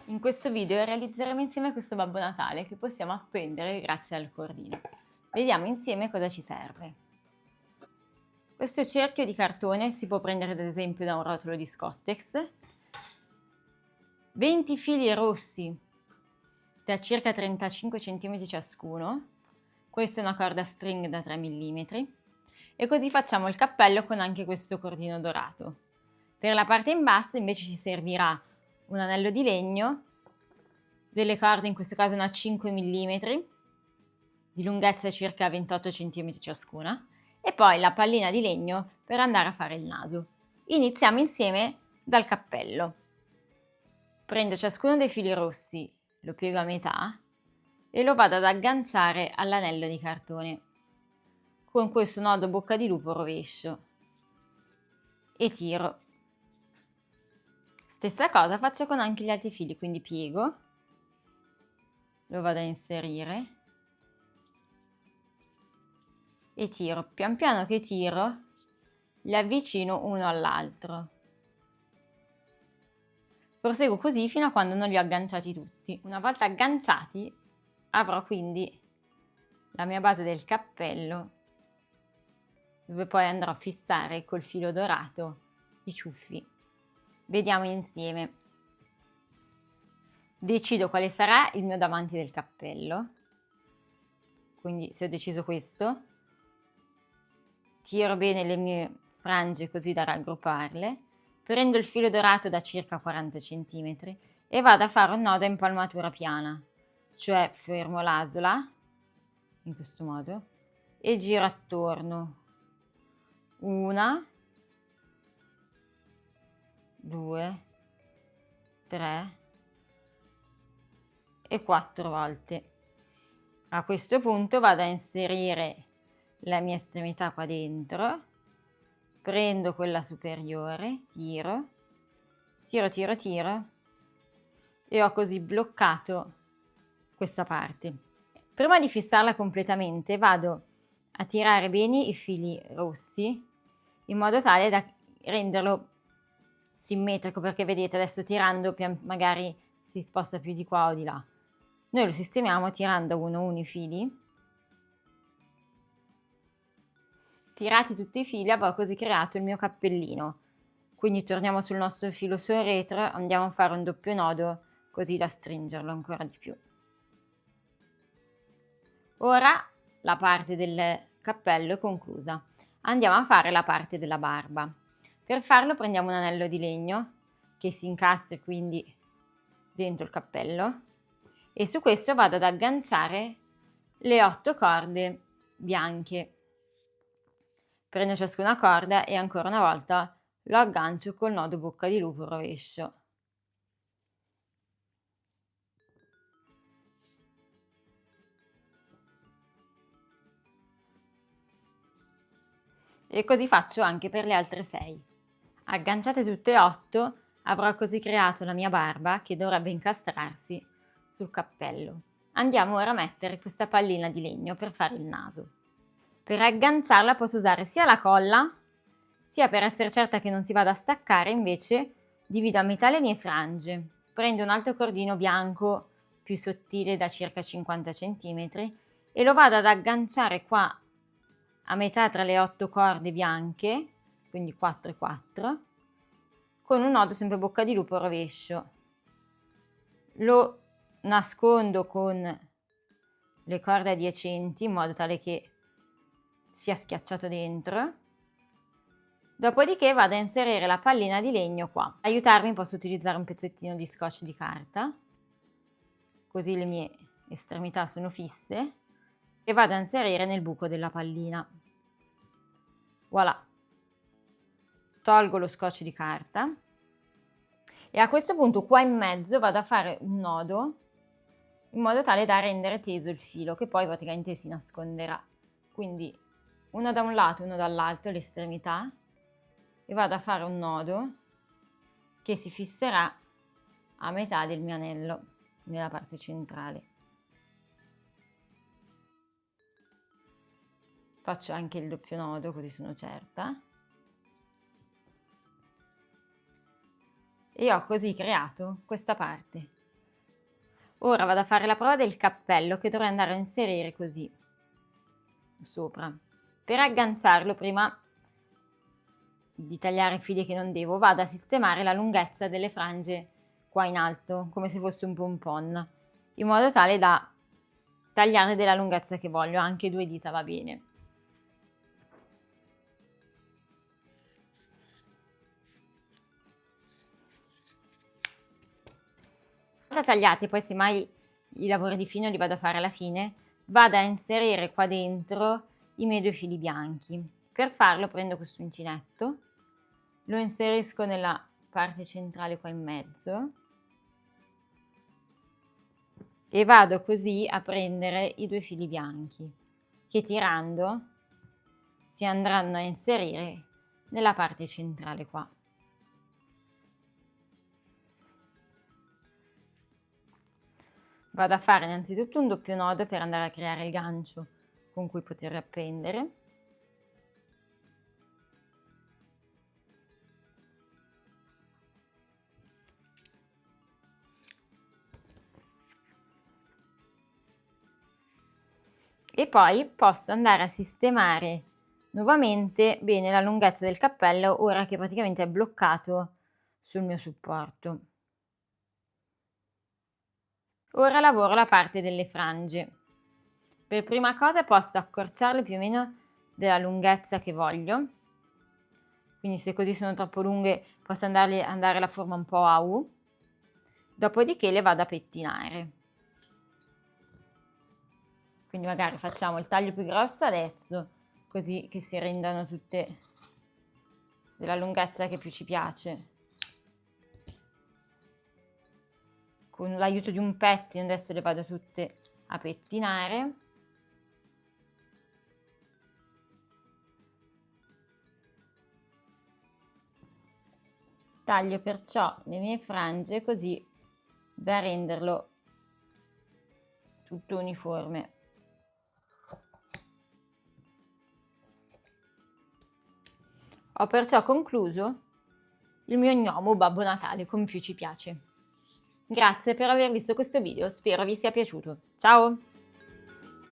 In questo video realizzeremo insieme questo Babbo Natale che possiamo appendere grazie al cordino. Vediamo insieme cosa ci serve. Questo cerchio di cartone si può prendere ad esempio da un rotolo di Scottex, 20 fili rossi da circa 35 cm ciascuno, questa è una corda string da 3 mm e così facciamo il cappello con anche questo cordino dorato. Per la parte in basso invece ci servirà un anello di legno, delle corde in questo caso una 5 mm, di lunghezza circa 28 cm ciascuna, e poi la pallina di legno per andare a fare il naso. Iniziamo insieme dal cappello. Prendo ciascuno dei fili rossi, lo piego a metà e lo vado ad agganciare all'anello di cartone. Con questo nodo bocca di lupo rovescio e tiro. Stessa cosa faccio con anche gli altri fili, quindi piego, lo vado a inserire e tiro. Pian piano che tiro li avvicino uno all'altro. Proseguo così fino a quando non li ho agganciati tutti. Una volta agganciati avrò quindi la mia base del cappello, dove poi andrò a fissare col filo dorato i ciuffi. Vediamo insieme. Decido quale sarà il mio davanti del cappello, quindi se ho deciso questo, tiro bene le mie frange così da raggrupparle, prendo il filo dorato da circa 40 cm e vado a fare un nodo a impalmatura piana, cioè fermo l'asola in questo modo e giro attorno 1, 2, 3 e 4 volte. A questo punto vado a inserire la mia estremità qua dentro, prendo quella superiore, tiro e ho così bloccato questa parte. Prima di fissarla completamente vado a tirare bene i fili rossi in modo tale da renderlo simmetrico, perché vedete adesso tirando magari si sposta più di qua o di là. Noi lo sistemiamo tirando uno a uno i fili. Tirati tutti i fili avrò così creato il mio cappellino. Quindi torniamo sul nostro filo sul retro, andiamo a fare un doppio nodo così da stringerlo ancora di più. Ora la parte del cappello è conclusa. Andiamo a fare la parte della barba. Per farlo prendiamo un anello di legno che si incastra quindi dentro il cappello e su questo vado ad agganciare le 8 corde bianche. Prendo ciascuna corda e ancora una volta lo aggancio col nodo bocca di lupo rovescio. E così faccio anche per le altre 6. Agganciate tutte e 8, avrò così creato la mia barba che dovrebbe incastrarsi sul cappello. Andiamo ora a mettere questa pallina di legno per fare il naso. Per agganciarla posso usare sia la colla, sia per essere certa che non si vada a staccare, invece divido a metà le mie frange. Prendo un altro cordino bianco più sottile da circa 50 cm e lo vado ad agganciare qua a metà tra le 8 corde bianche, quindi 4 e 4, con un nodo sempre bocca di lupo rovescio. Lo nascondo con le corde adiacenti in modo tale che sia schiacciato dentro. Dopodiché vado a inserire la pallina di legno qua. Aiutarmi posso utilizzare un pezzettino di scotch di carta, così le mie estremità sono fisse, e vado a inserire nel buco della pallina. Voilà! Tolgo lo scotch di carta e a questo punto qua in mezzo vado a fare un nodo in modo tale da rendere teso il filo, che poi praticamente si nasconderà. Quindi uno da un lato, uno dall'altro, l'estremità, e vado a fare un nodo che si fisserà a metà del mio anello, nella parte centrale. Faccio anche il doppio nodo così sono certa. E ho così creato questa parte. Ora vado a fare la prova del cappello che dovrei andare a inserire così sopra. Per agganciarlo, prima di tagliare i fili che non devo, vado a sistemare la lunghezza delle frange qua in alto, come se fosse un pompon, in modo tale da tagliare della lunghezza che voglio, anche 2 dita va bene. Tagliati, poi semmai i lavori di fino li vado a fare alla fine, vado a inserire qua dentro i miei 2 fili bianchi. Per farlo prendo questo uncinetto, lo inserisco nella parte centrale qua in mezzo e vado così a prendere i 2 fili bianchi che tirando si andranno a inserire nella parte centrale qua. Vado a fare innanzitutto un doppio nodo per andare a creare il gancio con cui poter appendere. E poi posso andare a sistemare nuovamente bene la lunghezza del cappello ora che praticamente è bloccato sul mio supporto. Ora lavoro la parte delle frange. Per prima cosa posso accorciarle più o meno della lunghezza che voglio, quindi se così sono troppo lunghe posso andare la forma un po' a U, dopodiché le vado a pettinare. Quindi magari facciamo il taglio più grosso adesso, così che si rendano tutte della lunghezza che più ci piace. Con l'aiuto di un pettine adesso le vado tutte a pettinare. Taglio perciò le mie frange così da renderlo tutto uniforme. Ho perciò concluso il mio gnomo Babbo Natale come più ci piace. Grazie per aver visto questo video, spero vi sia piaciuto. Ciao!